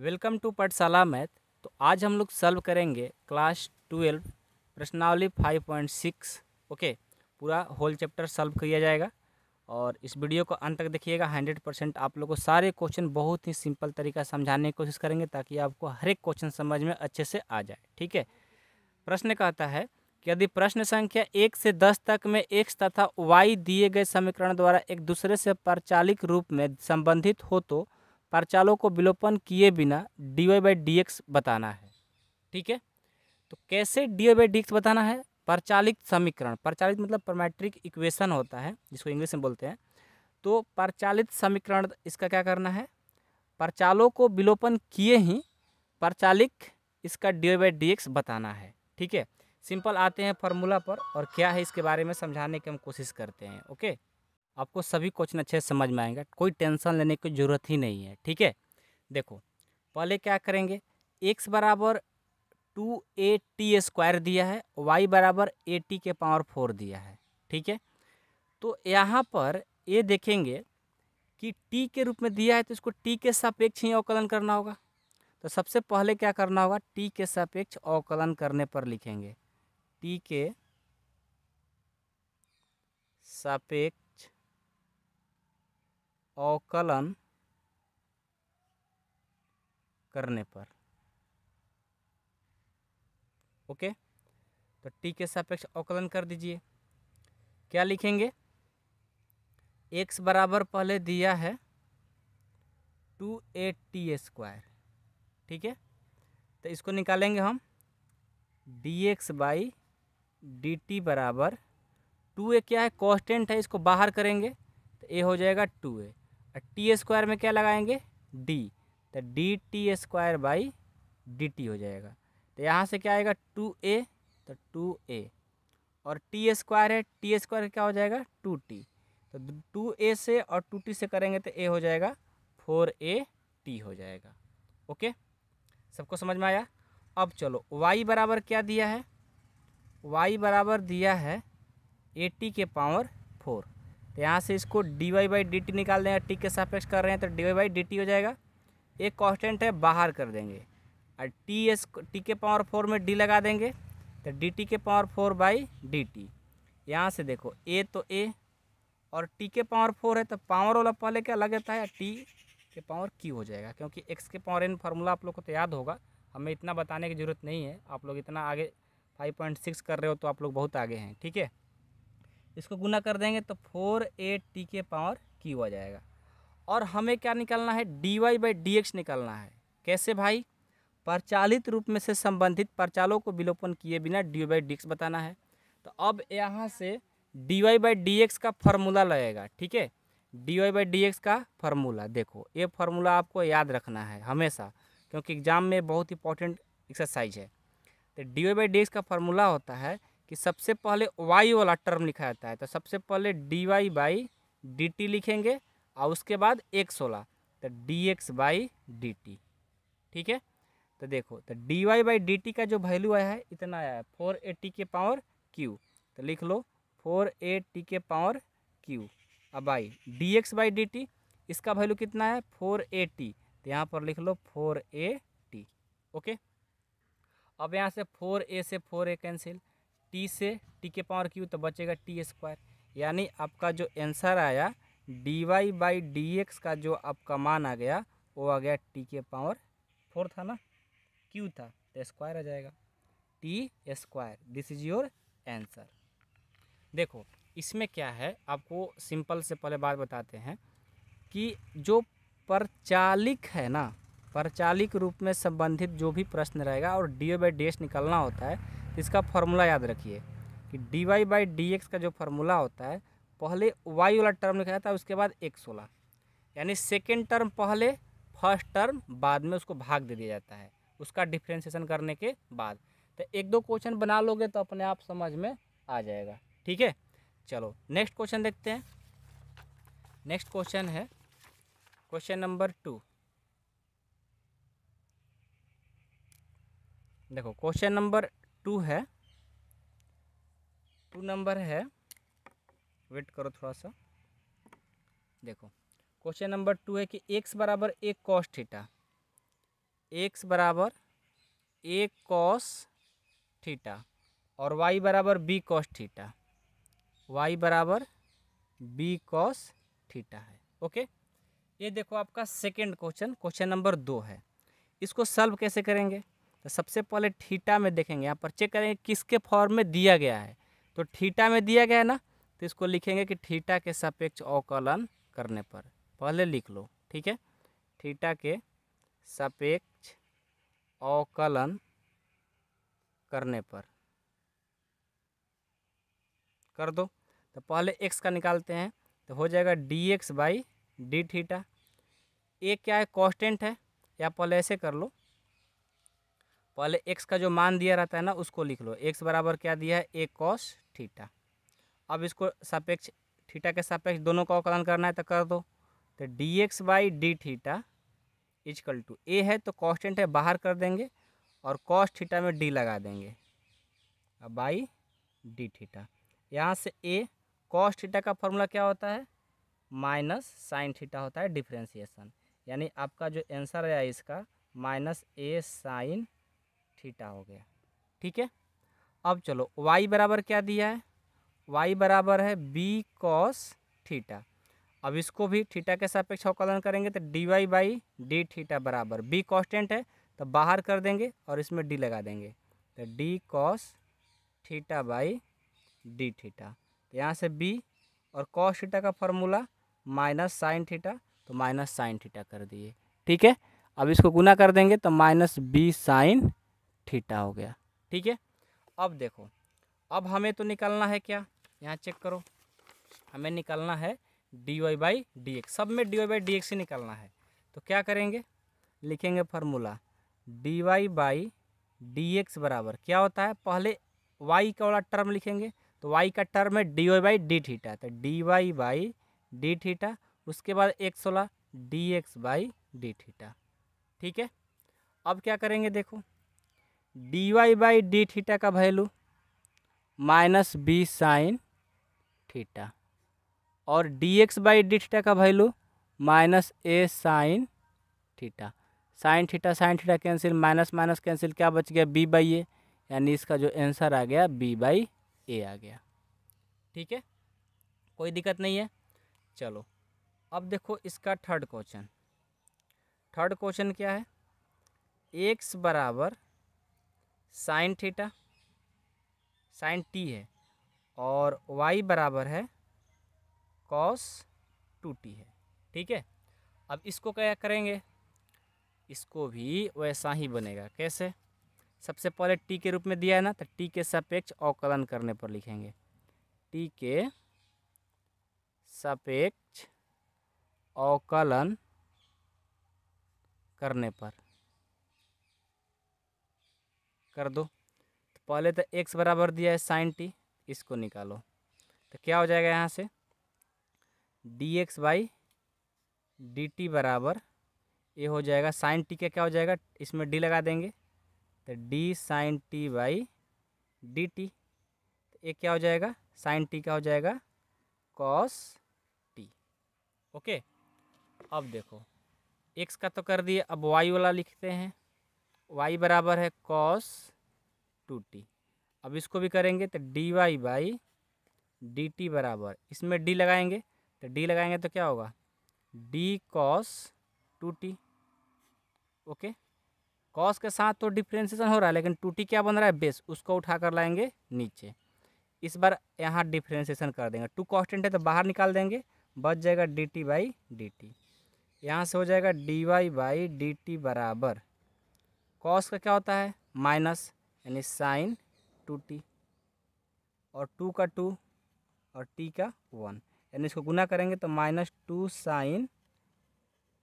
Welcome to पाठशाला math. तो आज हम लोग सॉल्व करेंगे क्लास 12 प्रश्नावली 5.6। ओके, पूरा होल चैप्टर सॉल्व किया जाएगा और इस वीडियो को अंत तक देखिएगा। 100% आप लोग को सारे क्वेश्चन बहुत ही सिंपल तरीका समझाने की कोशिश करेंगे ताकि आपको हर एक क्वेश्चन समझ में अच्छे से आ जाए। ठीक है, प्रश्न कहता है कि यदि प्रश्न संख्या 1 से 10 तक में x तथा y दिए गए समीकरण द्वारा एक दूसरे से परचालिक रूप में संबंधित हो तो परचालों को विलोपन किए बिना dy/dx बताना है। ठीक है, तो कैसे dy/dx बताना है? परचालिक समीकरण, परचालित मतलब पैरामीट्रिक इक्वेशन होता है जिसको इंग्लिश में बोलते हैं। तो परचालित समीकरण इसका क्या करना है? परचालों को विलोपन किए ही परचालिक इसका dy/dx बताना है। ठीक है, सिंपल आते हैं फार्मूला पर और क्या है इसके बारे में समझाने की हम कोशिश करते हैं। ओके, आपको सभी क्वेश्चन अच्छे से समझ में आएगा, कोई टेंशन लेने की ज़रूरत ही नहीं है। ठीक है, देखो पहले क्या करेंगे, x बराबर 2a² दिया है, y बराबर a⁻4 दिया है। ठीक है, तो यहाँ पर ये देखेंगे कि t के रूप में दिया है तो इसको t के सापेक्ष ही अवकलन करना होगा। तो सबसे पहले क्या करना होगा, t के सापेक्ष अवकलन करने पर लिखेंगे t के सापेक्ष अवकलन करने पर। ओके, तो t के सापेक्ष अवकलन कर दीजिए। क्या लिखेंगे, x बराबर पहले दिया है 2a² ठीक है, तो इसको निकालेंगे हम dx/dt बराबर 2a क्या है, कांस्टेंट है, इसको बाहर करेंगे तो a हो जाएगा 2a और t² में क्या लगाएंगे d, तो dt² हो जाएगा। तो यहाँ से क्या आएगा 2a, तो 2a और t² है, t² क्या हो जाएगा 2t, तो 2a से और 2t से करेंगे तो a हो जाएगा 4at हो जाएगा। ओके, सबको समझ में आया? अब चलो y बराबर क्या दिया है, y बराबर दिया है a⁻4। तो यहाँ से इसको dy/dt निकाल देंगे, t के सापेक्ष कर रहे हैं तो dy/dt हो जाएगा। एक कांस्टेंट है, बाहर कर देंगे और t⁻4 में d लगा देंगे तो dt⁻4/dt। यहाँ से देखो a तो a और t⁻4 है तो पावर वाला पहले क्या लगता है t⁻q हो जाएगा, क्योंकि x के पावर n फार्मूला आप लोग को तो याद होगा, हमें इतना बताने की ज़रूरत नहीं है। आप लोग इतना आगे 5.6 कर रहे हो तो आप लोग बहुत आगे हैं। ठीक है, इसको गुना कर देंगे तो 4a⁻q आ जाएगा। और हमें क्या निकालना है, dy/dx निकालना है। कैसे भाई? परचालित रूप में से संबंधित परचालों को विलोपन किए बिना dy/dx बताना है। तो अब यहाँ से dy/dx का फार्मूला लगेगा। ठीक है, dy/dx का फार्मूला देखो, ये फार्मूला आपको याद रखना है हमेशा, क्योंकि एग्जाम में बहुत इंपॉर्टेंट एक्सरसाइज है। तो dy/dx का फार्मूला होता है कि सबसे पहले y वाला टर्म लिखा जाता है, तो सबसे पहले dy/dt लिखेंगे और उसके बाद x वाला तो dx/dt। ठीक है, तो देखो तो dy/dt का जो वैल्यू आया है इतना आया है 4a⁻q, तो लिख लो 4a⁻q। अब भाई dx/dt इसका वैल्यू कितना है 4at, तो यहाँ पर लिख लो 4at। ओके, अब यहाँ से 4a से 4a कैंसिल, t से t⁻q तो बचेगा t², यानी आपका जो आंसर आया dy/dx का जो आपका मान आ गया वो आ गया t⁻4 था ना, q था तो स्क्वायर आ जाएगा t²। This is your answer. देखो इसमें क्या है, आपको सिंपल से पहले बात बताते हैं कि जो परचालिक है ना, परचालिक रूप में संबंधित जो भी प्रश्न रहेगा और dy/dx निकालना होता है तो इसका फार्मूला याद रखिए कि dy/dx का जो फार्मूला होता है पहले y वाला टर्म लिखा जाता है उसके बाद x वाला, यानी सेकेंड टर्म पहले फर्स्ट टर्म बाद में उसको भाग दे दिया जाता है उसका डिफ्रेंशिएशन करने के बाद। तो एक दो क्वेश्चन बना लोगे तो अपने आप समझ में आ जाएगा। ठीक है, चलो नेक्स्ट क्वेश्चन देखते हैं। नेक्स्ट क्वेश्चन है क्वेश्चन नंबर 2। देखो क्वेश्चन नंबर 2 है, 2 नंबर है, वेट करो थोड़ा सा। देखो क्वेश्चन नंबर 2 है कि x बराबर 1 cos थीटा एक्स बराबर ए कॉस थीटा और वाई बराबर बी कॉस थीटा, वाई बराबर बी कॉस थीटा है। ओके, ये देखो आपका सेकेंड क्वेश्चन, क्वेश्चन नंबर 2 है। इसको सॉल्व कैसे करेंगे? तो सबसे पहले थीटा में देखेंगे, यहाँ पर चेक करेंगे किसके फॉर्म में दिया गया है। तो थीटा में दिया गया है ना, तो इसको लिखेंगे कि थीटा के सापेक्ष अवकलन करने पर, पहले लिख लो, ठीक है। थीटा के सापेक्ष अवकलन करने पर कर दो। तो पहले एक्स का निकालते हैं, तो हो जाएगा d x by D theta. A क्या है? कांस्टेंट है, या पहले ऐसे कर लो, पहले एक्स का जो मान दिया रहता है ना उसको लिख लो। एक्स बराबर क्या दिया है? A cos theta. अब इसको सापेक्ष, थीटा के सापेक्ष दोनों का अवकलन करना है तो कर दो। तो d x by D theta is equal to, a है तो कांस्टेंट है बाहर कर देंगे और कॉस थीटा में डी लगा देंगे, अब बाई डी थीटा। यहाँ से ए कॉस थीटा का फॉर्मूला क्या होता है? माइनस साइन थीटा होता है, डिफ्रेंसिएशन। यानी आपका जो आंसर है इसका माइनस ए साइन थीटा हो गया, ठीक है। अब चलो y बराबर क्या दिया है? y बराबर है बी कॉस थीटा। अब इसको भी थीटा के सापेक्ष अवकलन करेंगे तो D Y by D theta बराबर, बी कांस्टेंट है तो बाहर कर देंगे और इसमें डी लगा देंगे, तो D cos theta by D theta. तो यहाँ से b और कॉस थीटा का फॉर्मूला माइनस साइन थीटा, तो माइनस साइन थीटा कर दिए, ठीक है। अब इसको गुना कर देंगे तो माइनस बी साइन थीटा हो गया, ठीक है। अब देखो, अब हमें तो निकालना है क्या, यहाँ चेक करो, हमें निकालना है d Y by D x, सब में d Y by D x ही निकालना है। तो क्या करेंगे? लिखेंगे formula d Y by D x बराबर क्या होता है? पहले वाई का वाला टर्म लिखेंगे, तो वाई का टर्म है d Y by D theta, तो D Y by D theta, उसके बाद एक्स वाला d x by D theta, ठीक है। अब क्या करेंगे? देखो d Y by D theta का value minus b sine theta और d x by D theta का value minus a sine theta. Sine theta cancel, minus minus cancel, क्या बच गया? बी बाई ए, यानी इसका जो आंसर आ गया बी बाई ए आ गया, ठीक है, कोई दिक्कत नहीं है। चलो अब देखो इसका थर्ड क्वेश्चन। थर्ड क्वेश्चन क्या है? एक्स बराबर साइन थीटा, साइन टी है, और वाई बराबर है कॉस 2t है, ठीक है। अब इसको क्या करेंगे? इसको भी वैसा ही बनेगा, कैसे? सबसे पहले टी के रूप में दिया है ना, तो टी के सापेक्ष अवकलन करने पर लिखेंगे, टी के सापेक्ष अवकलन करने पर कर दो। तो पहले तो x बराबर दिया है साइन टी, इसको निकालो, तो क्या हो जाएगा? यहाँ से D x by d t बराबर ये हो जाएगा साइन टी का क्या हो जाएगा? इसमें डी लगा देंगे, तो d sine t by d t, तो ये क्या हो जाएगा? साइन टी का हो जाएगा कॉस टी, ओके। अब देखो एक्स का तो कर दिए, अब वाई वाला लिखते हैं, वाई बराबर है कॉस 2t। अब इसको भी करेंगे तो D Y by d t बराबर, इसमें डी लगाएंगे, तो डी लगाएंगे तो क्या होगा? D cos 2t, okay. Cos के साथ तो डिफ्रेंसिएशन हो रहा है, लेकिन 2t क्या बन रहा है? बेस, उसको उठा कर लाएंगे नीचे। इस बार यहाँ डिफ्रेंसिएशन कर देंगे, 2 कांस्टेंट है तो बाहर निकाल देंगे, बच जाएगा d t by d t. यहाँ से हो जाएगा D Y by d t बराबर कॉस का क्या होता है? माइनस, यानी साइन 2t, और 2 का 2 और t का 1, यानी इसको गुना करेंगे तो माइनस 2 साइन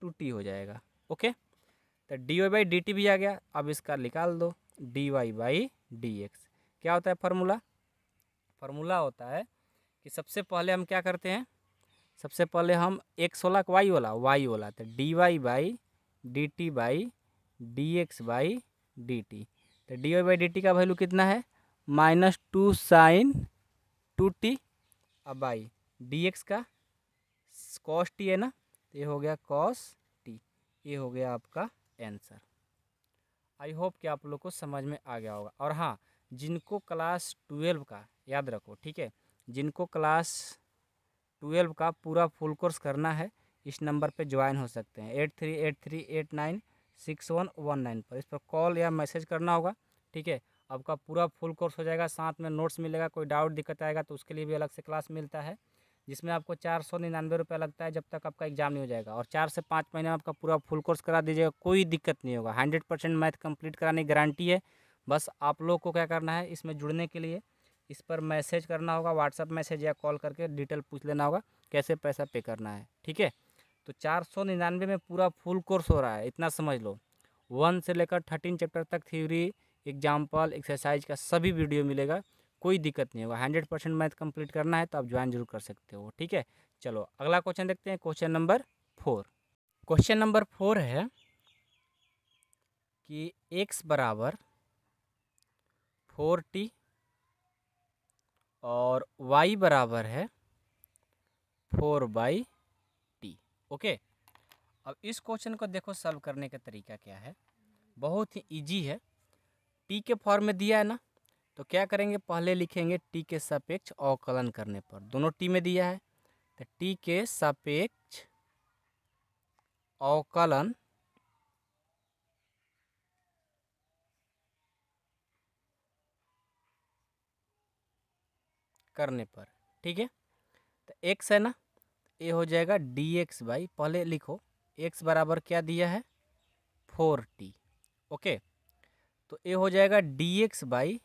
2t हो जाएगा, ओके। तो D Y by d t भी आ गया। अब इसका निकाल दो, d Y by D x क्या होता है? फार्मूला होता है कि सबसे पहले हम क्या करते हैं? सबसे पहले हम एक्स वाला वाई वाला, तो D Y by d t by D x by d t, तो D Y by d t का वैल्यू कितना है? माइनस 2 साइन 2t, अब बाई डी एक्स का कॉस टी है ना, तो ये हो गया कॉस टी, ये हो गया आपका आंसर, आई होप कि आप लोग को समझ में आ गया होगा। और हाँ, जिनको क्लास 12 का याद रखो, ठीक है, जिनको क्लास 12 का पूरा फुल कोर्स करना है इस नंबर पे ज्वाइन हो सकते हैं 8383896119 पर। इस पर कॉल या मैसेज करना होगा, ठीक है। आपका पूरा फुल कोर्स हो जाएगा, साथ में नोट्स मिलेगा। कोई डाउट दिक्कत आएगा तो उसके लिए भी अलग से क्लास मिलता है, जिसमें आपको 499 रुपये लगता है जब तक आपका एग्जाम नहीं हो जाएगा। और 4 से 5 महीने में आपका पूरा फुल कोर्स करा दीजिएगा, कोई दिक्कत नहीं होगा। 100% मैथ कंप्लीट कराने की गारंटी है। बस आप लोग को क्या करना है, इसमें जुड़ने के लिए इस पर मैसेज करना होगा, व्हाट्सअप मैसेज या कॉल करके डिटेल पूछ लेना होगा कैसे पैसा पे करना है, ठीक है। तो 499 में पूरा फुल कोर्स हो रहा है, इतना समझ लो। 1 से लेकर 13 चैप्टर तक थ्योरी, एग्जाम्पल, एक्सरसाइज का सभी वीडियो मिलेगा, कोई दिक्कत नहीं होगा। 100% मैथ कंप्लीट करना है तो आप ज्वाइन जरूर कर सकते हो, ठीक है। चलो अगला क्वेश्चन देखते हैं, क्वेश्चन नंबर 4। क्वेश्चन नंबर 4 है कि x बराबर 4t और y बराबर है 4/t। ओके, अब इस क्वेश्चन को देखो सॉल्व करने का तरीका क्या है, बहुत ही इजी है। टी के फॉर्म में दिया है ना, तो क्या करेंगे, पहले लिखेंगे टी के सापेक्ष अवकलन करने पर। दोनों टी में दिया है तो टी के सापेक्ष अवकलन करने पर, ठीक है। तो x है ना, ये हो जाएगा dx बाई, पहले लिखो x बराबर क्या दिया है 4t। ओके, तो ये हो जाएगा dx by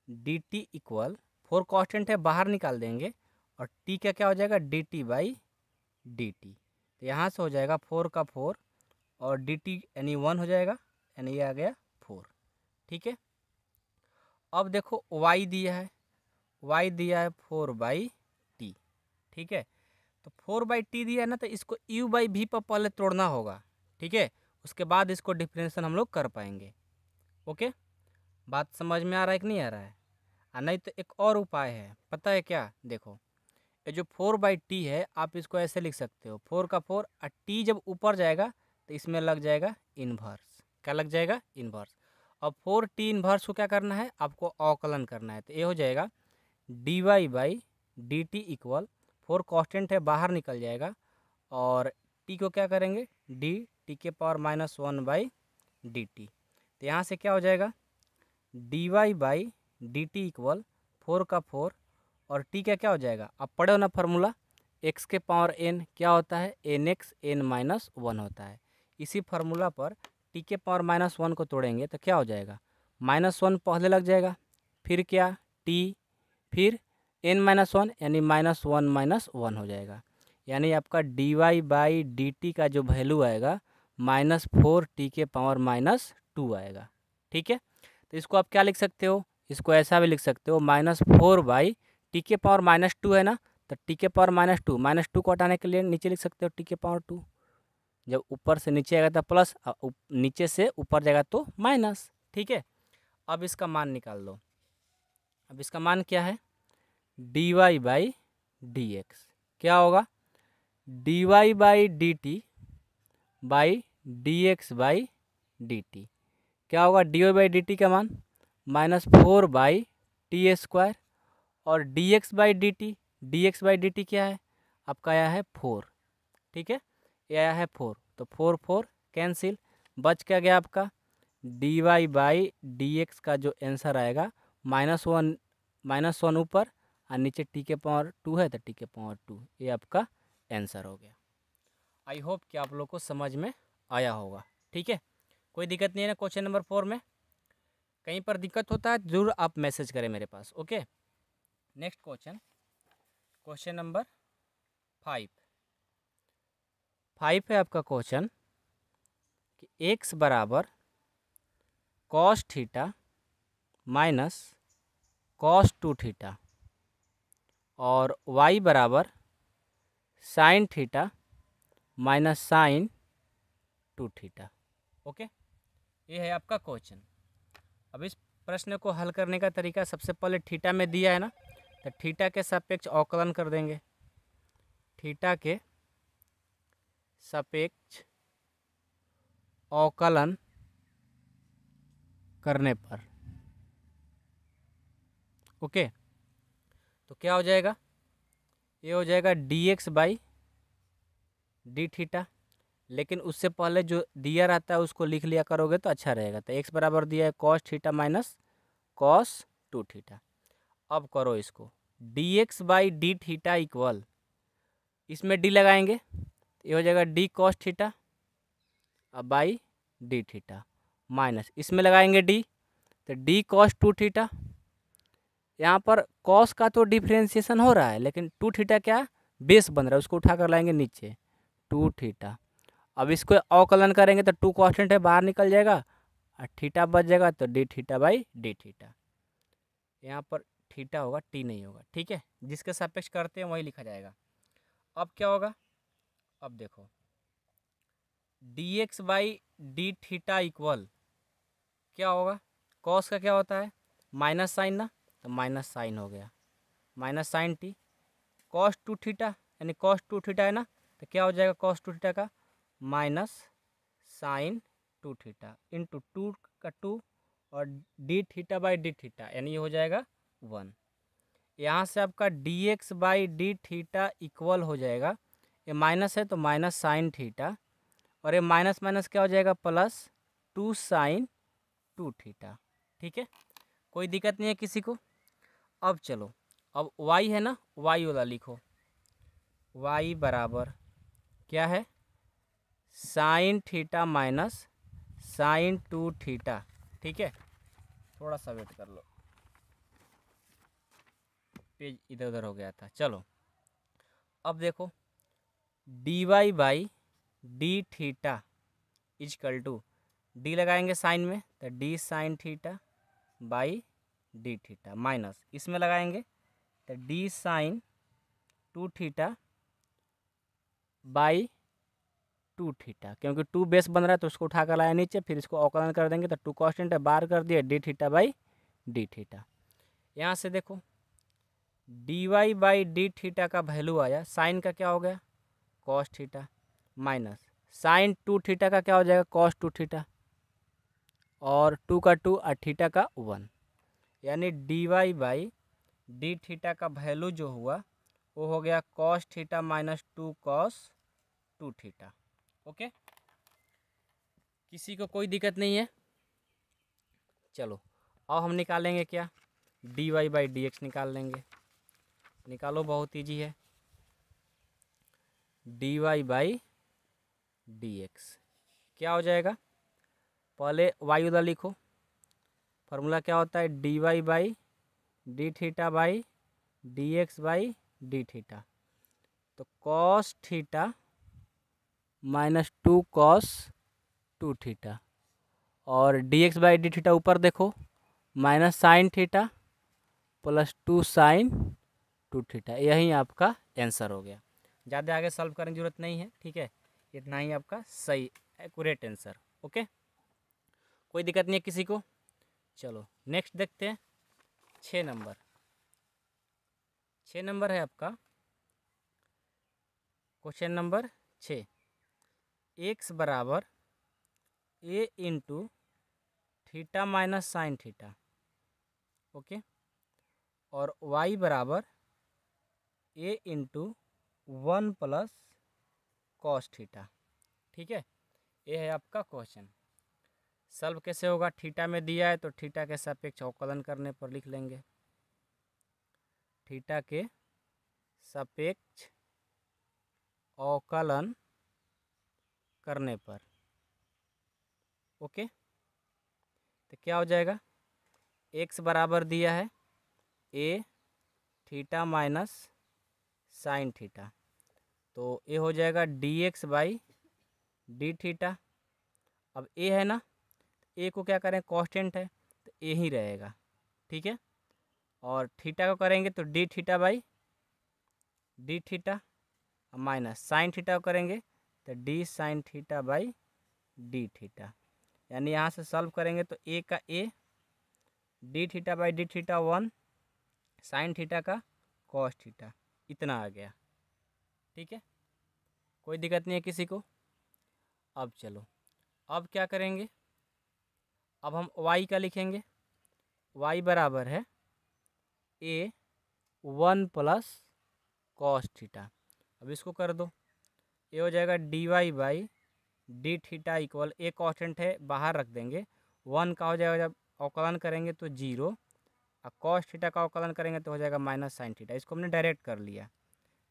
dt equal 4 constant है, बाहर निकाल देंगे, और t का क्या हो जाएगा dt बाई dt। तो यहाँ से हो जाएगा 4 का 4 और dt यानी 1 हो जाएगा, यानी ये आ गया 4, ठीक है। अब देखो y दिया है, y दिया है 4/t, ठीक है। तो 4/t दिया है ना, तो इसको u/v पर पहले तोड़ना होगा, ठीक है। उसके बाद इसको डिफरेंशियल हम लोग कर पाएंगे। ओके, बात समझ में आ रहा है कि नहीं आ रहा है? नहीं तो एक और उपाय है, पता है क्या, देखो ये जो 4/t है आप इसको ऐसे लिख सकते हो, 4 का 4 और t जब ऊपर जाएगा तो इसमें लग जाएगा इन्वर्स। क्या लग जाएगा? इन्वर्स। अब 4t इन्वर्स को क्या करना है, आपको अवकलन करना है। तो ये हो जाएगा dy/dt इक्वल 4 कांस्टेंट है, बाहर निकल जाएगा, और t को क्या करेंगे dt⁻⁻1/dt। तो यहाँ से क्या हो जाएगा dy/dt इक्वल 4 का 4 और t का क्या हो जाएगा, आप पढ़े हो ना फार्मूला, x के पावर n क्या होता है nx n-1 होता है। इसी फार्मूला पर t के पावर -1 को तोड़ेंगे तो क्या हो जाएगा, -1 पहले लग जाएगा, फिर क्या t, फिर n-1 यानी -1 हो जाएगा। यानी आपका dy/dt का जो वैल्यू आएगा -4t के पावर -2 आएगा, ठीक है। तो इसको आप क्या लिख सकते हो, इसको ऐसा भी लिख सकते हो -4/t के पावर -2 है ना, तो t के पावर -2 को हटाने के लिए नीचे लिख सकते हो t के पावर 2। जब ऊपर से नीचे आएगा तो प्लस, नीचे से ऊपर जाएगा तो माइनस, ठीक है। अब इसका मान निकाल लो। अब इसका मान क्या है dy/dx क्या होगा dy/dt/dx/dt क्या होगा dy/dt का मान -4/t² और dx/dt क्या है आपका, आया है 4, ठीक है, ये आया है 4। तो 4 कैंसिल, बच क्या गया आपका dy/dx का जो आंसर आएगा -1 ऊपर और नीचे t के पावर 2 है तो t के पावर 2, ये आपका आंसर हो गया। आई होप कि आप लोग को समझ में आया होगा, ठीक है। कोई दिक्कत नहीं है ना क्वेश्चन नंबर 4 में? कहीं पर दिक्कत होता है ज़रूर आप मैसेज करें मेरे पास, okay. Next question, question number 5 है आपका क्वेश्चन कि x बराबर cos theta minus cos 2 theta और y बराबर sine theta minus sine 2 theta. Okay, ये है आपका क्वेश्चन। अब इस प्रश्न को हल करने का तरीका, सबसे पहले थीटा में दिया है ना, तो थीटा के सापेक्ष अवकलन कर देंगे। थीटा के सापेक्ष अवकलन करने पर। ओके, तो क्या हो जाएगा, ये हो जाएगा dx बाई डी थीटा। लेकिन उससे पहले जो दिया रहता है उसको लिख लिया करोगे तो अच्छा रहेगा। तो x बराबर दिया है cos theta minus cos 2 theta. अब करो इसको, dx by D theta equal, इसमें d लगाएंगे तो ये हो जाएगा d कॉस थीटा अब बाई डी थीटा, माइनस इसमें लगाएंगे d तो d कॉस 2 थीटा। यहाँ पर कॉस का तो डिफ्रेंशिएशन हो रहा है, लेकिन 2 थीटा क्या बेस बन रहा है, उसको उठा कर लाएंगे नीचे 2 थीटा। अब इसको अवकलन करेंगे तो 2 कांस्टेंट है बाहर निकल जाएगा और थीटा बच जाएगा, तो D theta by D theta. यहाँ पर थीटा होगा, टी नहीं होगा। ठीक है, जिसके सापेक्ष करते हैं वही लिखा जाएगा। अब क्या होगा, अब देखो D x by D theta equal क्या होगा, कॉस का क्या होता है माइनस साइन ना, तो माइनस साइन हो गया minus sine t, cos 2 theta यानी कॉस 2 थीटा है ना, तो क्या हो जाएगा कॉस 2 थीटा का माइनस साइन 2 थीटा इंटू 2 का 2 और d theta by D theta यानी ये हो जाएगा 1। यहाँ से आपका d x by D theta equal हो जाएगा, ये माइनस है तो माइनस साइन थीटा और ये माइनस माइनस क्या हो जाएगा प्लस 2 साइन 2 थीटा। ठीक है, कोई दिक्कत नहीं है किसी को। अब चलो, अब y है ना, y वाला लिखो, y बराबर क्या है sine theta minus sine 2 theta. ठीक है, थोड़ा सा वेट कर लो, पेज इधर उधर हो गया था। चलो अब देखो d Y by D theta is equal to d लगाएंगे साइन में तो d sine theta by D theta minus इसमें लगाएंगे तो d sine 2 theta by 2 theta, क्योंकि 2 बेस बन रहा है तो उसको उठा कर लाया नीचे, फिर इसको अवकलन कर देंगे तो 2 कांस्टेंट है बाहर कर दिया d theta by D theta. यहाँ से देखो d Y by D theta का वैल्यू आया, साइन का क्या हो गया cos theta minus sine 2 theta का क्या हो जाएगा कॉस 2 थीटा और 2 का 2 और थीटा का 1, यानी d Y by D theta का वैल्यू जो हुआ वो हो गया cos theta minus 2 cos 2 theta. Okay, किसी को कोई दिक्कत नहीं है। चलो अब हम निकालेंगे क्या, d Y by D x निकाल लेंगे, निकालो बहुत ईजी है। D Y by D x क्या हो जाएगा, पहले वाई उधर लिखो, फार्मूला क्या होता है d Y by D theta by D x by D theta, तो cos theta minus 2 cos 2 theta और d x by D theta ऊपर देखो minus sine theta plus 2 sine 2 theta, यही आपका आंसर हो गया। ज़्यादा आगे सॉल्व करने की जरूरत नहीं है। ठीक है, इतना ही आपका सही एक्यूरेट आंसर। ओके, कोई दिक्कत नहीं है किसी को। चलो नेक्स्ट देखते हैं 6 नंबर। 6 नंबर है आपका क्वेश्चन नंबर 6, एक्स बराबर a into theta minus sine theta. Okay, और वाई बराबर a into 1 plus cos theta. ठीक है, ये है आपका क्वेश्चन। सॉल्व कैसे होगा, थीटा में दिया है तो थीटा के सापेक्ष अवकलन करने पर लिख लेंगे, थीटा के सापेक्ष अवकलन करने पर। ओके, तो क्या हो जाएगा, एक्स बराबर दिया है ए थीटा माइनस साइन थीटा, तो ये हो जाएगा d x by D theta. अब ए है ना, ए को क्या करें कांस्टेंट है तो ए ही रहेगा। ठीक है, और थीटा को करेंगे तो D theta by D theta minus sine theta को करेंगे तो d sine theta by D theta, यानी यहाँ से सॉल्व करेंगे तो ए का A D theta by D theta 1 sign theta का कॉस थीटा, इतना आ गया। ठीक है, कोई दिक्कत नहीं है किसी को। अब चलो अब क्या करेंगे, अब हम y का लिखेंगे, y बराबर है a 1 प्लस कॉस थीटा। अब इसको कर दो, ये हो जाएगा dy by D theta equal, a constant है बाहर रख देंगे, 1 का हो जाएगा जब अवकलन करेंगे तो 0, और कॉस थीटा का अवकलन करेंगे तो हो जाएगा माइनस साइन थीटा। इसको हमने डायरेक्ट कर लिया,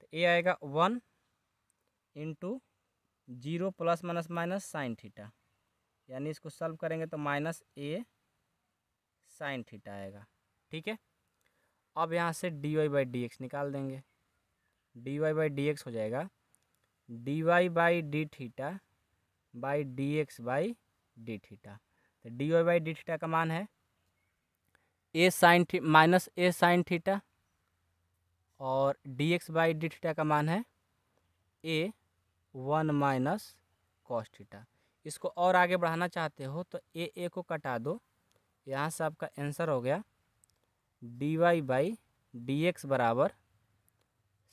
तो ए आएगा 1 into 0 plus minus minus sine theta, यानी इसको सॉल्व करेंगे तो माइनस ए साइन थीटा आएगा। ठीक है, अब यहाँ से D Y by D x निकाल देंगे, d Y by D x हो जाएगा D Y by D theta by D x by D theta. तो D Y by D theta का मान है a sine minus a sine theta, और d x by D theta का मान है ए 1 माइनस कॉस थीटा। इसको और आगे बढ़ाना चाहते हो तो ए को कटा दो, यहाँ से आपका आंसर हो गया d Y by D x बराबर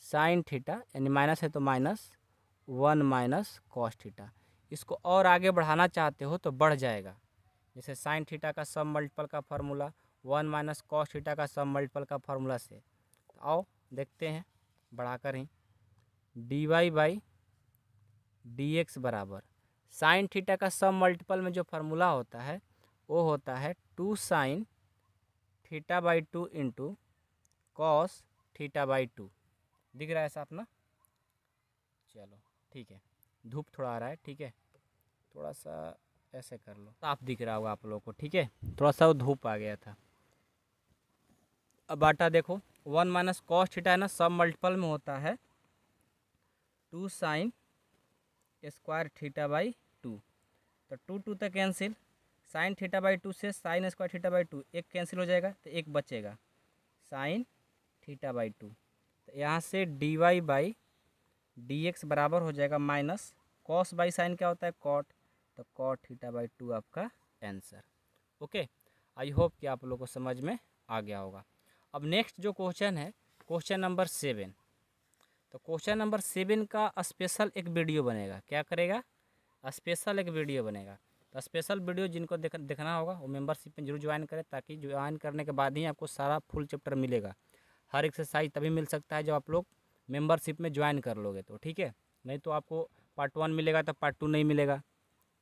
साइन थीटा, यानी माइनस है तो माइनस 1 माइनस कॉस थीटा। इसको और आगे बढ़ाना चाहते हो तो बढ़ जाएगा, जैसे साइन थीटा का सब मल्टीपल का फार्मूला 1 माइनस कॉस थीटा का सब मल्टीपल का फार्मूला से। तो आओ देखते हैं बढ़ाकर ही, d Y by D x बराबर साइन थीटा का सब मल्टीपल में जो फार्मूला होता है वो होता है 2 sign theta by 2 into cos theta by 2। दिख रहा है साफ ना? चलो ठीक है, धूप थोड़ा आ रहा है, ठीक है, थोड़ा सा ऐसे कर लो, साफ दिख रहा होगा आप लोगों को। ठीक है, थोड़ा सा वो धूप आ गया था। अब बाटा देखो, 1 माइनस कॉस थीटा है ना, सब मल्टीपल में होता है 2 साइन स्क्वायर थीटा बाई 2, तो 2 तक कैंसिल, साइन थीटा बाई 2 से साइन स्क्वायर थीटा बाई 2 एक कैंसिल हो जाएगा, तो एक बचेगा साइन थीटा बाई 2। तो यहाँ से D Y by D x बराबर हो जाएगा माइनस कॉस बाई साइन क्या होता है कॉट, तो कॉट थीटा बाई 2 आपका आंसर। ओके, आई होप कि आप लोगों को समझ में आ गया होगा। अब नेक्स्ट जो क्वेश्चन है क्वेश्चन नंबर 7, तो क्वेश्चन नंबर 7 का स्पेशल एक वीडियो बनेगा। क्या करेगा? स्पेशल एक वीडियो बनेगा। तो स्पेशल वीडियो जिनको देखना होगा वो मेंबरशिप में जरूर ज्वाइन करें, ताकि ज्वाइन करने के बाद ही आपको सारा फुल चैप्टर मिलेगा। हर एक्सरसाइज तभी मिल सकता है जब आप लोग मेंबरशिप में ज्वाइन कर लोगे तो, ठीक है, नहीं तो आपको पार्ट 1 मिलेगा तो पार्ट 2 नहीं मिलेगा।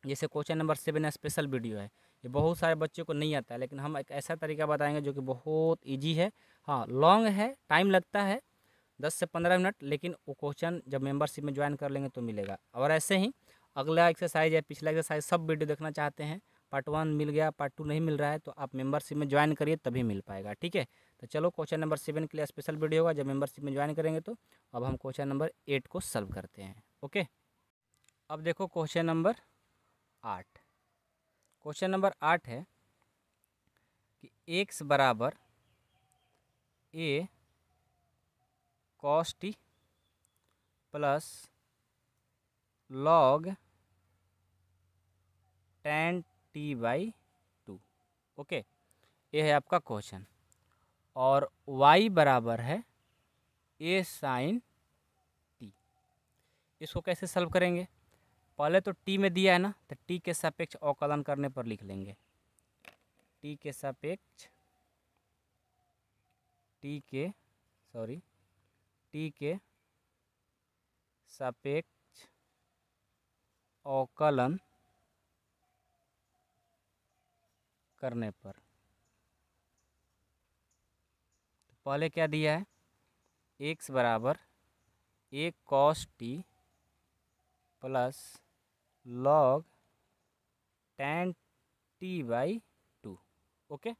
जैसे क्वेश्चन नंबर 7 स्पेशल वीडियो है, ये बहुत सारे बच्चों को नहीं आता है, लेकिन हम एक ऐसा तरीका बताएंगे जो कि बहुत ईजी है। हाँ, लॉन्ग है, टाइम लगता है 10 से 15 मिनट, लेकिन वो क्वेश्चन जब मेंबरशिप में ज्वाइन कर लेंगे तो मिलेगा। और ऐसे ही अगला एक्सरसाइज या पिछला एक्सरसाइज सब वीडियो देखना चाहते हैं, पार्ट 1 मिल गया, पार्ट 2 नहीं मिल रहा है, तो आप मेंबरशिप में ज्वाइन करिए तभी मिल पाएगा। ठीक है, तो चलो क्वेश्चन नंबर 7 के लिए स्पेशल वीडियो होगा जब मेंबरशिप में ज्वाइन करेंगे। तो अब हम क्वेश्चन नंबर 8 को सॉल्व करते हैं। ओके, अब देखो क्वेश्चन नंबर 8। क्वेश्चन नंबर 8 है कि x बराबर a cos t plus log tan t by 2। Okay, ये है आपका क्वेश्चन, और y बराबर है a साइन t। इसको कैसे सॉल्व करेंगे? पहले तो t में दिया है ना, तो t के सापेक्ष अवकलन करने पर लिख लेंगे। t के सापेक्ष t के सापेक्ष अवकलन करने पर, तो पहले क्या दिया है? x बराबर a cos t plus log tan t by 2। Okay,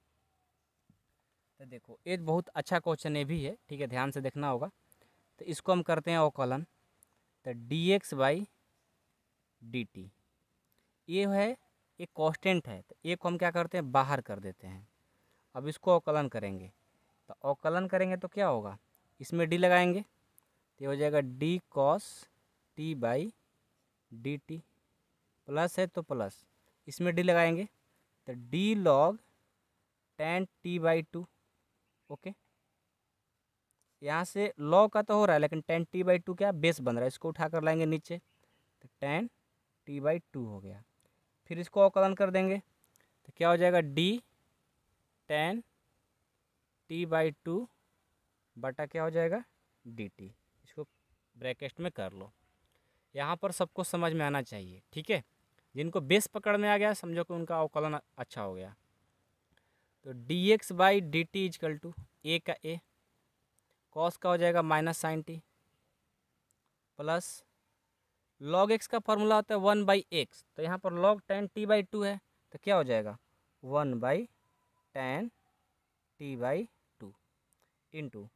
तो देखो ये बहुत अच्छा क्वेश्चन ये भी है, ठीक है, ध्यान से देखना होगा। तो इसको हम करते हैं अवकलन, तो dx बाई dt, ये है एक कांस्टेंट है, तो एक को हम क्या करते हैं बाहर कर देते हैं। अब इसको अवकलन करेंगे, तो अवकलन करेंगे तो क्या होगा, इसमें d लगाएंगे तो ये हो जाएगा d cos t by dt, plus है तो प्लस, इसमें d लगाएंगे तो d log tan t by 2। Okay, यहाँ से log का तो हो रहा है, लेकिन tan t बाई 2 क्या बेस बन रहा है, इसको उठा कर लाएंगे नीचे, तो tan t बाई 2 हो गया। फिर इसको अवकलन कर देंगे तो क्या हो जाएगा डी tan t/2 बटा क्या हो जाएगा dt। इसको ब्रैकेट में कर लो। यहाँ पर सबको समझ में आना चाहिए, ठीक है। जिनको बेस पकड़ में आ गया समझो कि उनका अवकलन अच्छा हो गया। तो dx/dt इजकल टू ए का ए, कॉस का हो जाएगा -sin t, plus log x का फॉर्मूला होता है 1/x, तो यहाँ पर log tan t/2 है, तो क्या हो जाएगा 1/tan t/2 into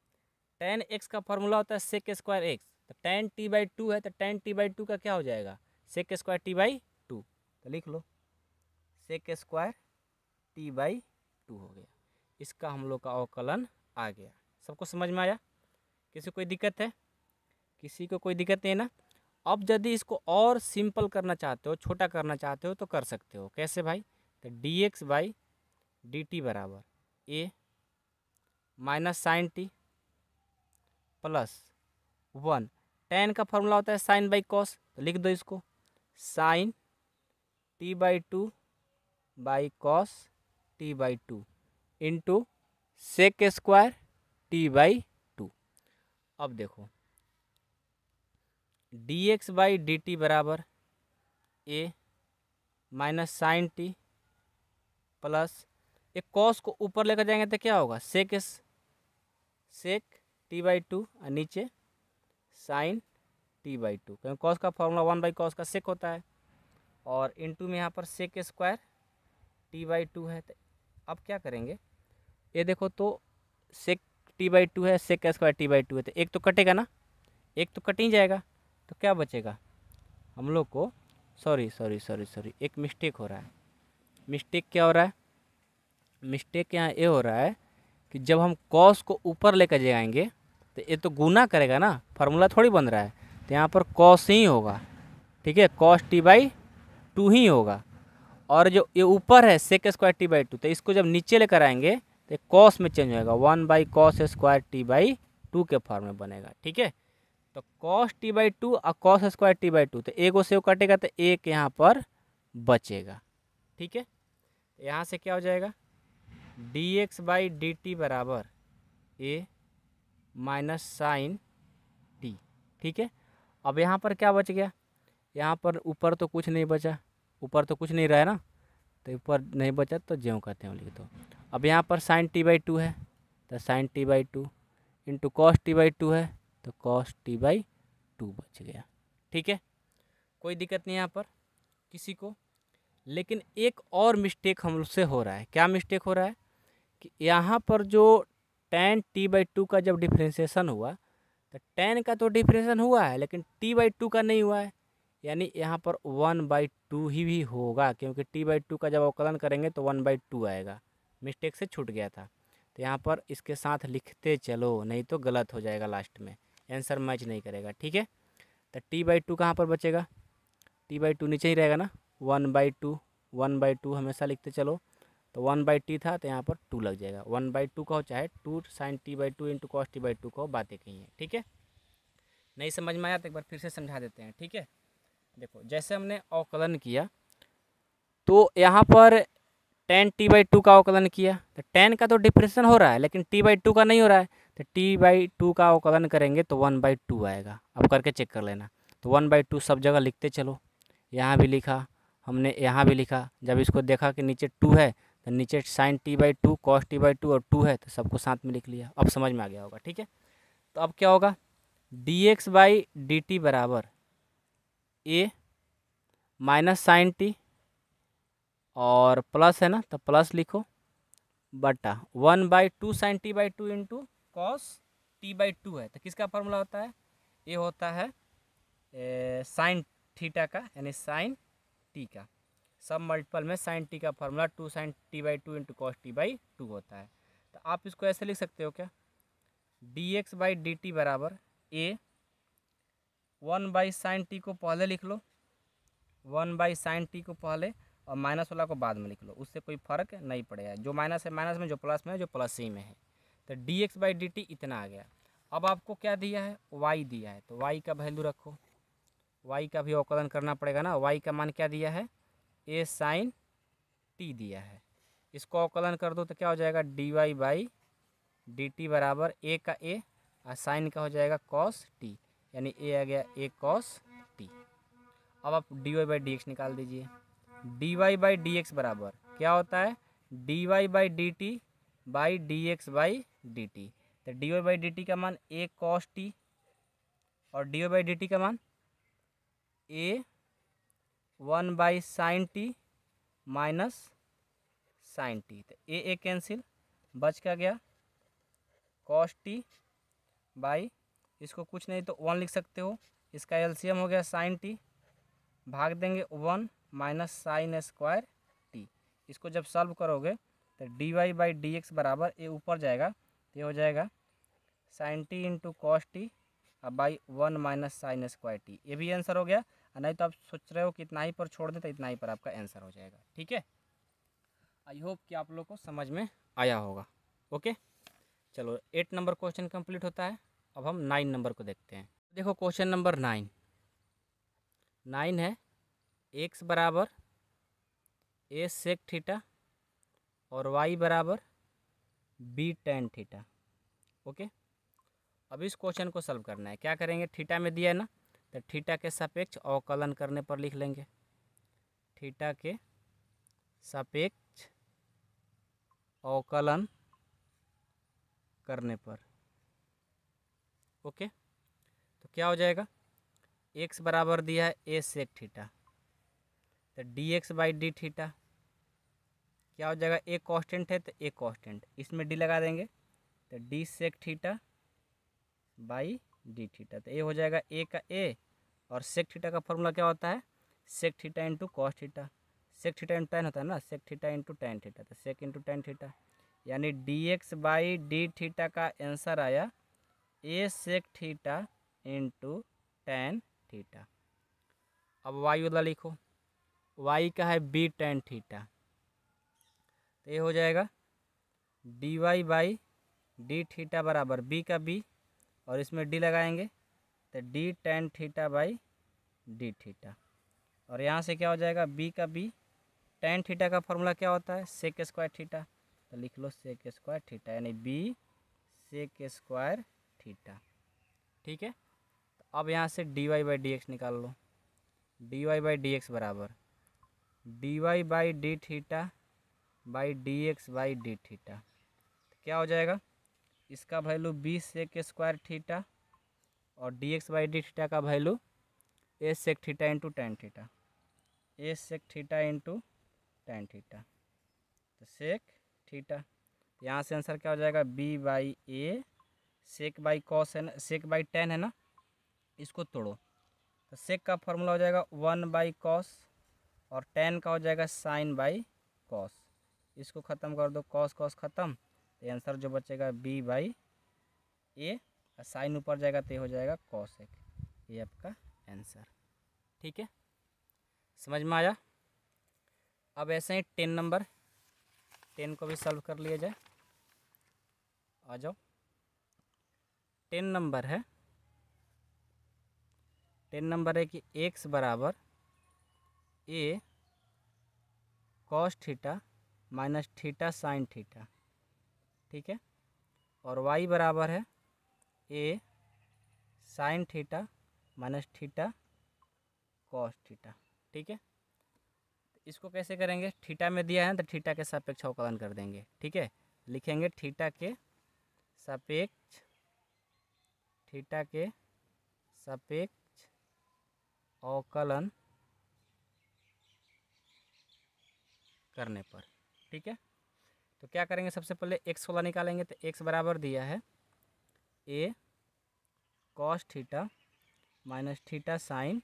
tan x का फॉर्मूला होता है sec² x, तो tan t/2 है, तो tan t/2 का क्या हो जाएगा sec² t/2, तो लिख लो sec² t/2 हो गया। इसका हम लोग का अवकलन आ गया। सबको समझ में आया? किसी को कोई दिक्कत है? किसी को कोई दिक्कत नहीं है ना? अब यदि इसको और सिंपल करना चाहते हो, छोटा करना चाहते हो तो कर सकते हो। कैसे भाई? तो dx/dt बराबर a -sin t plus 1, tan का फॉर्मूला होता है sin/cos, तो लिख दो इसको sin t/2 cos t/2 into sec² t/2। अब देखो dx/dt बराबर a -sin t प्लस एक कॉस को ऊपर लेकर जाएंगे तो क्या होगा sec t/2 और नीचे sin t/2, क्योंकि कॉस का फॉर्मूला 1/cos का सेक होता है, और इंटू में यहाँ पर sec² t/2 है। तो अब क्या करेंगे, ये देखो तो sec t/2 है, sec² t/2 है, तो एक तो कटेगा ना, एक तो कट ही जाएगा, तो क्या बचेगा हम लोग को, सॉरी एक मिस्टेक हो रहा है। मिस्टेक क्या हो रहा है? मिस्टेक यहाँ ये हो रहा है कि जब हम कॉस को ऊपर लेकर जाएंगे तो ये तो गुना करेगा ना, फार्मूला थोड़ी बन रहा है, तो यहाँ पर कॉस ही होगा, ठीक है, cos t/2 ही होगा। और जो ये ऊपर है sec² t/2, तो इसको जब नीचे लेकर आएंगे तो कॉस में चेंज होएगा, 1/cos² t/2 के फॉर्म में बनेगा, ठीक है। तो cos t/2 और cos² t/2, तो एक से कटेगा तो एक यहाँ पर बचेगा, ठीक है। यहाँ से क्या हो जाएगा dx/dt बराबर a -sin t, ठीक है। अब यहाँ पर क्या बच गया, यहाँ पर ऊपर तो कुछ नहीं बचा, ऊपर तो कुछ नहीं रहा है ना, तो ऊपर नहीं बचा तो ज्यों कहते हैं लिख दो। अब यहाँ पर sin t/2 है, तो sin t/2 into cos t/2 है, तो cos t/2 बच गया, ठीक है। कोई दिक्कत नहीं यहाँ पर किसी को। लेकिन एक और मिस्टेक हमसे हो रहा है। क्या मिस्टेक हो रहा है कि यहाँ पर जो tan t/2 का जब डिफ्रेंशिएशन हुआ, तो tan का तो डिफ्रेंशिएशन हुआ है लेकिन t/2 का नहीं हुआ है, यानी यहाँ पर 1/2 ही भी होगा, क्योंकि t/2 का जब अवकलन करेंगे तो 1/2 आएगा। मिस्टेक से छूट गया था, तो यहाँ पर इसके साथ लिखते चलो, नहीं तो गलत हो जाएगा, लास्ट में आंसर मैच नहीं करेगा, ठीक है। तो t/2 कहाँ पर बचेगा, t/2 नीचे ही रहेगा ना, 1/2 हमेशा लिखते चलो, तो 1/t था तो यहाँ पर 2 लग जाएगा, 1/2 का हो चाहे 2 sin t/2 into cos t/2 का हो, बातें कही हैं, ठीक है। नहीं समझ में आया तो एक बार फिर से समझा देते हैं, ठीक है। देखो जैसे हमने अवकलन किया तो यहाँ पर tan t/2 का अवकलन किया, तो tan का तो डिप्रेशन हो रहा है लेकिन t/2 का नहीं हो रहा है, तो t/2 का अवकलन करेंगे तो 1/2 आएगा। अब करके चेक कर लेना, तो 1/2 सब जगह लिखते चलो, यहाँ भी लिखा हमने, यहाँ भी लिखा। जब इसको देखा कि नीचे 2 है तो नीचे sin t/2 cos t/2 और 2 है, तो सबको साथ में लिख लिया। अब समझ में आ गया होगा, ठीक है। तो अब क्या होगा dx/dt बराबर a -sin t और प्लस है ना, तो प्लस लिखो बटा 1/2 sin t/2 into cos t/2 है, तो किसका फॉर्मूला होता है, ये होता है साइन थीटा का, यानी साइन टी का, सब मल्टीपल में साइन टी का formula 2 sin t/2 into cos t/2 होता है। तो आप इसको ऐसे लिख सकते हो क्या, dx/dt बराबर a 1/sin t को पहले लिख लो, 1/sin t को पहले और माइनस वाला को बाद में लिख लो, उससे कोई फर्क नहीं पड़ेगा, जो माइनस है माइनस में, जो प्लस में है जो प्लस ही में है। तो dx/dt इतना आ गया। अब आपको क्या दिया है, y दिया है, तो y का वैल्यू रखो, y का भी अवकलन करना पड़ेगा ना। y का मान क्या दिया है, a sin t दिया है, इसको अवकलन कर दो तो क्या हो जाएगा, D Y by d t बराबर ए का ए और साइन का हो जाएगा कॉस टी, यानी ए आ गया ए कॉस टी। अब आप d Y by D x निकाल दीजिए। D Y by D x बराबर क्या होता है, d Y by d t by D x by d t. तो D Y by d t का मान ए कॉस टी और d Y by d t का मान a 1 by sine t minus sine t. तो a cancel, बच क्या गया कॉस टी बाई, इसको कुछ नहीं तो 1 लिख सकते हो, इसका एलसीएम हो गया साइन टी, भाग देंगे 1 माइनस साइन स्क्वायर टी। इसको जब सॉल्व करोगे तो D Y by D x बराबर ए ऊपर जाएगा तो ये हो जाएगा sine t into cos t अब by 1 minus sine square t. ये भी आंसर हो गया, और नहीं तो आप सोच रहे हो कि इतना ही पर छोड़ दें तो इतना ही पर आपका आंसर हो जाएगा। ठीक है, आई होप कि आप लोग को समझ में आया होगा। ओके, चलो 8 नंबर क्वेश्चन कंप्लीट होता है। अब हम 9 नंबर को देखते हैं। देखो क्वेश्चन नंबर 9 है, एक्स बराबर ए सेक थीटा और वाई बराबर बी टेन थीटा। ओके, अब इस क्वेश्चन को सॉल्व करना है। क्या करेंगे, थीटा में दिया है ना, तो थीटा के सापेक्ष अवकलन करने पर लिख लेंगे, थीटा के सापेक्ष अवकलन करने पर। ओके, तो क्या हो जाएगा, एक्स बराबर दिया है ए सेक थीटा, तो d x by D theta क्या हो जाएगा, ए कांस्टेंट है तो ए कांस्टेंट, इसमें डी लगा देंगे तो d sec theta by D theta. तो ए हो जाएगा ए का ए, और सेक थीटा का फॉर्मूला क्या होता है, sec theta into cos theta. Sec theta into tan होता है ना, sec theta into tan theta, तो सेक इंटू टेन थीटा, यानी d x by D theta का आंसर आया a sec theta into tan theta. अब वाई वाला लिखो, वाई का है बी टेन थीटा, तो ये हो जाएगा D Y by D theta बराबर बी का बी और इसमें डी लगाएंगे तो D tan theta by D theta, और यहाँ से क्या हो जाएगा बी का बी, टेन थीटा का फॉर्मूला क्या होता है सेक स्क्वायर थीटा, तो लिख लो सेक स्क्वायर थीटा, यानी बी सेक स्क्वायर थीटा। ठीक है, तो अब यहाँ से D Y by D x निकाल लो, D Y by D x बराबर d Y by D theta by D x by D theta. तो क्या हो जाएगा, इसका value b sec square theta और d x by D theta का value a sec theta into tan theta, a sec theta into tan theta, तो sec theta. यहाँ से आंसर क्या हो जाएगा, b by a sec by cos है ना, सेक बाई टेन है ना, इसको तोड़ो तो सेक का फॉर्मूला हो जाएगा 1 बाई कॉस और टेन का हो जाएगा साइन बाई कॉस, इसको ख़त्म कर दो, कॉस कॉस ख़त्म, तो आंसर जो बचेगा बी बाई ए, साइन ऊपर जाएगा तो ये हो जाएगा कॉस एक, ये आपका आंसर। ठीक है, समझ में आया। अब ऐसे ही 10 नंबर, 10 को भी सॉल्व कर लिया जाए, आ जाओ। 10 नंबर है, 10 नंबर है कि एक्स बराबर a cos theta minus theta sine theta. ठीक है, और वाई बराबर है a sine theta minus theta cos theta. ठीक है, इसको कैसे करेंगे, थीटा में दिया है तो थीटा के सापेक्ष अवकलन कर देंगे। ठीक है, लिखेंगे थीटा के सापेक्ष, थीटा के सापेक्ष अवकलन करने पर। ठीक है, तो क्या करेंगे, सबसे पहले एक्स वाला निकालेंगे, तो एक्स बराबर दिया है a cos theta minus theta sine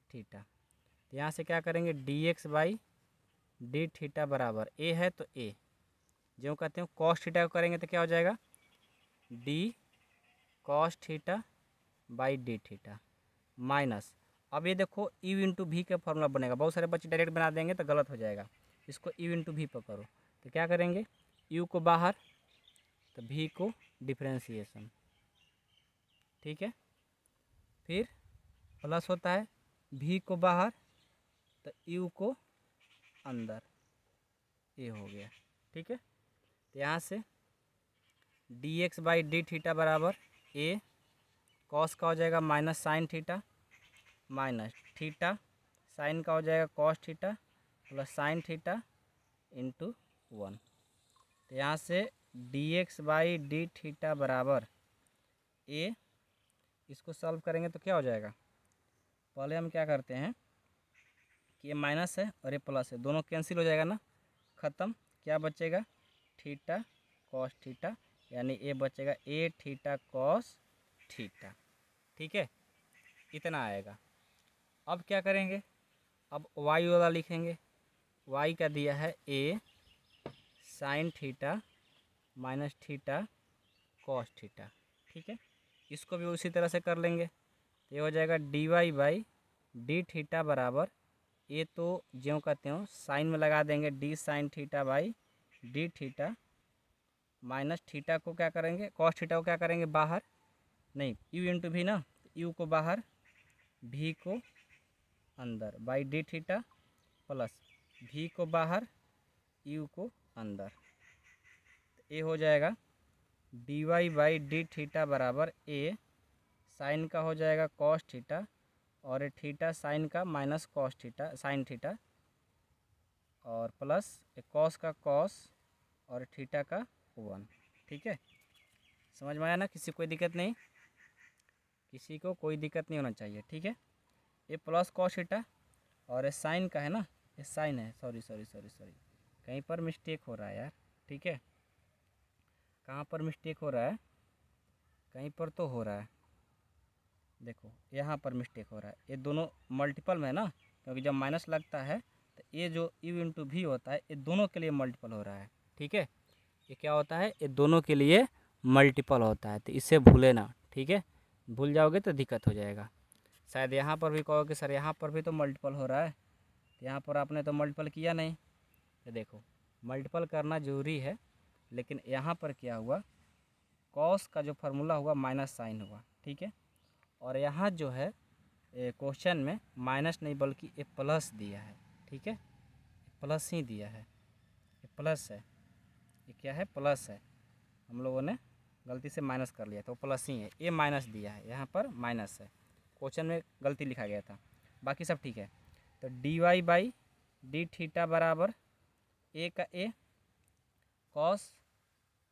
theta, तो यहाँ से क्या करेंगे d x by D theta बराबर ए है तो ए, जो कहते हैं कॉस थीटा को करेंगे तो क्या हो जाएगा D cos theta by D theta minus, अब ये देखो यू इंटू भी का फॉर्मूला बनेगा, बहुत सारे बच्चे डायरेक्ट बना देंगे तो गलत हो जाएगा, इसको यू इंटू भी पर करो, तो क्या करेंगे यू को बाहर तो भी को डिफ्रेंसिएशन। ठीक है, फिर प्लस होता है भी को बाहर तो यू को अंदर, ए हो गया। ठीक है, तो यहाँ से D x by D theta बराबर ए कॉस का हो जाएगा minus sine theta minus theta sine का हो जाएगा cos theta plus sine theta into 1। तो यहाँ से D x by D theta बराबर ए, इसको सॉल्व करेंगे तो क्या हो जाएगा, पहले हम क्या करते हैं कि ये माइनस है और ये प्लस है, दोनों कैंसिल हो जाएगा ना, ख़त्म। क्या बचेगा, थीटा कॉस थीटा, यानी ए बचेगा ए थीटा कॉस थीटा। ठीक है, इतना आएगा। अब क्या करेंगे, अब वाई वाला लिखेंगे। वाई का दिया है a sine theta minus theta cos theta. ठीक है, इसको भी उसी तरह से कर लेंगे। तो ये हो जाएगा D Y by D theta बराबर ए तो ज्यों कहते हो साइन में लगा देंगे D sine theta by D theta minus theta को क्या करेंगे, कॉस थीटा को क्या करेंगे बाहर, नहीं यू इंटू भी ना, यू को बाहर भी को अंदर बाई डी थीटा प्लस भी को बाहर यू को अंदर। तो ए हो जाएगा D Y by D theta बराबर ए साइन का हो जाएगा कॉस थीटा और ए थीटा साइन का minus cos theta sine theta और प्लस ए कॉस का कॉस और थीटा का 1। ठीक है, समझ में आया ना, किसी को कोई दिक्कत नहीं, किसी को कोई दिक्कत नहीं होना चाहिए। ठीक है, ये प्लस कॉस थीटा और ये साइन का है ना, ये साइन है, सॉरी सॉरी सॉरी सॉरी, कहीं पर मिस्टेक हो रहा है यार। ठीक है, कहाँ पर मिस्टेक हो रहा है, कहीं पर तो हो रहा है, देखो यहाँ पर मिस्टेक हो रहा है, ये दोनों मल्टीपल में है ना, क्योंकि जब माइनस लगता है तो ये जो यू इंटू भी होता है ये दोनों के लिए मल्टीपल हो रहा है। ठीक है, ये क्या होता है, ये दोनों के लिए मल्टीपल होता है, तो इसे भूले ना। ठीक है, भूल जाओगे तो दिक्कत हो जाएगा। शायद यहाँ पर भी कहोगे सर यहाँ पर भी तो मल्टीपल हो रहा है, तो यहाँ पर आपने तो मल्टीपल किया नहीं। तो देखो मल्टीपल करना ज़रूरी है, लेकिन यहाँ पर क्या हुआ, कॉस का जो फार्मूला हुआ माइनस साइन हुआ। ठीक है, और यहाँ जो है क्वेश्चन में माइनस नहीं बल्कि ये प्लस दिया है। ठीक है, प्लस ही दिया है, ये प्लस है, ये क्या है प्लस है, हम लोगों ने गलती से माइनस कर लिया तो प्लस ही है, ये माइनस दिया है, यहाँ पर माइनस है, क्वेश्चन में गलती लिखा गया था, बाकी सब ठीक है। तो D Y by D theta बराबर ए का A cos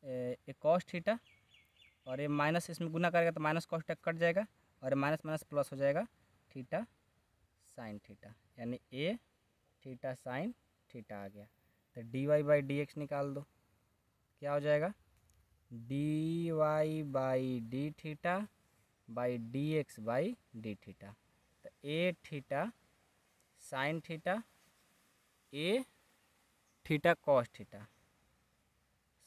A cos theta और ये माइनस इसमें गुना करेगा तो माइनस कॉस थीटा कट जाएगा और माइनस माइनस प्लस हो जाएगा थीटा साइन थीटा, यानी ए थीटा साइन थीटा आ गया। तो D Y by D x निकाल दो, क्या हो जाएगा, D Y by D theta by D x by D theta. तो A theta sine theta A theta cos theta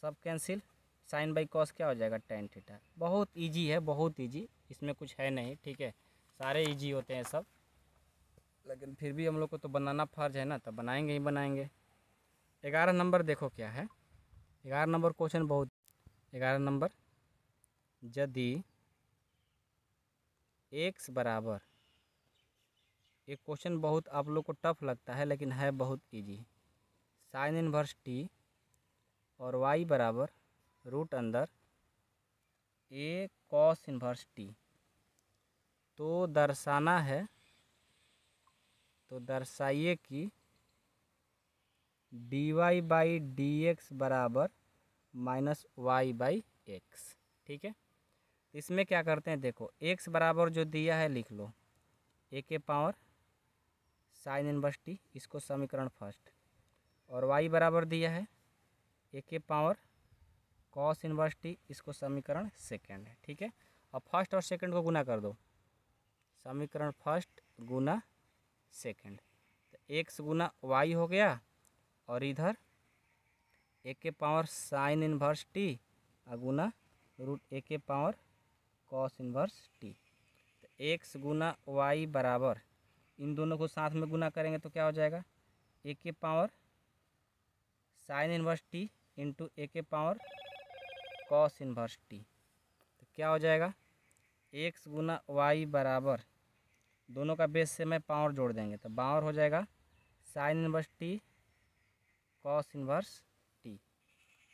सब कैंसिल, साइन बाई कॉस क्या हो जाएगा टेन थीटा। बहुत इजी है, बहुत इजी, इसमें कुछ है नहीं। ठीक है, सारे इजी होते हैं सब, लेकिन फिर भी हम लोग को तो बनाना फर्ज है ना, तो बनाएंगे ही बनाएंगे। 11 नंबर देखो क्या है, 11 नंबर क्वेश्चन बहुत, 11 नंबर, यदि एक्स बराबर, ये क्वेश्चन बहुत आप लोग को टफ लगता है लेकिन है बहुत इजी, साइन इनवर्स टी और वाई बराबर रूट अंदर ए कॉस इनवर्स टी, तो दर्शाना है, तो दर्शाइए कि D Y by D x बराबर माइनस वाई बाई एक्स। ठीक है, इसमें क्या करते हैं, देखो एक्स बराबर जो दिया है लिख लो ए के पावर साइन इनवर्स टी, इसको समीकरण फर्स्ट, और वाई बराबर दिया है ए के पावर कॉस इनवर्स टी, इसको समीकरण सेकंड है। ठीक है, अब फर्स्ट और सेकंड को गुना कर दो, समीकरण फर्स्ट गुना सेकंड, तो एक्स गुना वाई हो गया और इधर ए के पावर साइन इनवर्स टी गुना रूट ए के पावर कॉस इनवर्स टी। तो एक्स गुना वाई बराबर, इन दोनों को साथ में गुना करेंगे तो क्या हो जाएगा, ए के power sine inverse t into a के पावर कॉस इनवर्स टी। तो क्या हो जाएगा, एक्स गुना वाई बराबर, दोनों का बेस से मैं पावर जोड़ देंगे तो पावर हो जाएगा sign inverse T cos inverse T.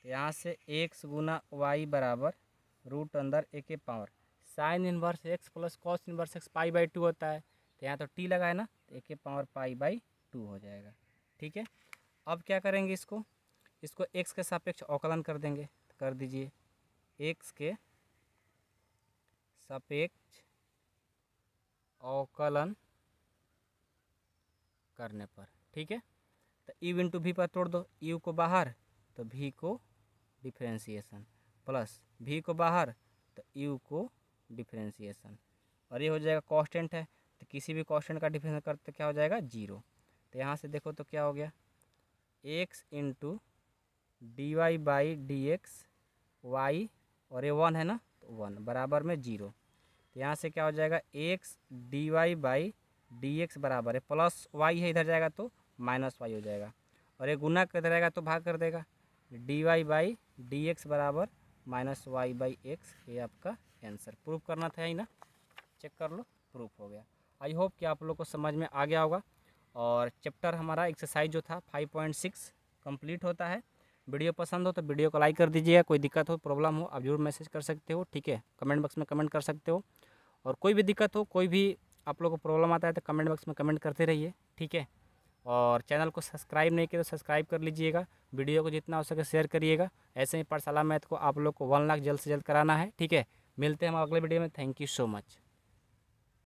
तो यहाँ से एक्स गुना वाई बराबर रूट अंदर ए के power sign inverse x plus cos inverse x pi by 2 होता है। तो यहाँ तो टी लगा है ना, तो ए के पावर पाई बाई 2 हो जाएगा। ठीक है, अब क्या करेंगे, इसको एक्स के सापेक्ष अवकलन कर देंगे। तो कर दीजिए, एक्स के सापेक्ष अवकलन करने पर, ठीक है, तो यू इंटू वी पर तोड़ दो, यू को बाहर तो वी को डिफ्रेंसिएशन, प्लस वी को बाहर तो यू को डिफ्रेंसिएशन, और ये हो जाएगा कांस्टेंट है, तो किसी भी कांस्टेंट का डिफ्रेंस करते क्या हो जाएगा, 0। तो यहाँ से देखो तो क्या हो गया, X into D Y by D X Y, और ये 1 है ना, तो 1 बराबर में 0। तो यहाँ से क्या हो जाएगा, X D Y by D x बराबर है, प्लस वाई है इधर जाएगा तो माइनस वाई हो जाएगा, और ये गुना कर रहेगा तो भाग कर देगा, D Y by D x बराबर माइनस वाई बाई एक्स। ये आपका आंसर प्रूफ करना था ही ना, चेक कर लो, प्रूफ हो गया। आई होप कि आप लोग को समझ में आ गया होगा। और चैप्टर हमारा एक्सरसाइज जो था 5.6 कंप्लीट होता है। वीडियो पसंद हो तो वीडियो को लाइक कर दीजिएगा। कोई दिक्कत हो, प्रॉब्लम हो, आप जरूर मैसेज कर सकते हो, ठीक है, कमेंट बॉक्स में कमेंट कर सकते हो। और कोई भी दिक्कत हो, कोई भी आप लोग को प्रॉब्लम आता है तो कमेंट बॉक्स में कमेंट करते रहिए, ठीक है। और चैनल को सब्सक्राइब नहीं किया तो सब्सक्राइब कर लीजिएगा, वीडियो को जितना हो सके शेयर करिएगा। ऐसे ही पाठशाला मैथ को आप लोग को 1 लाख जल्द से जल्द कराना है, ठीक है। मिलते हैं हम अगले वीडियो में। Thank you so much.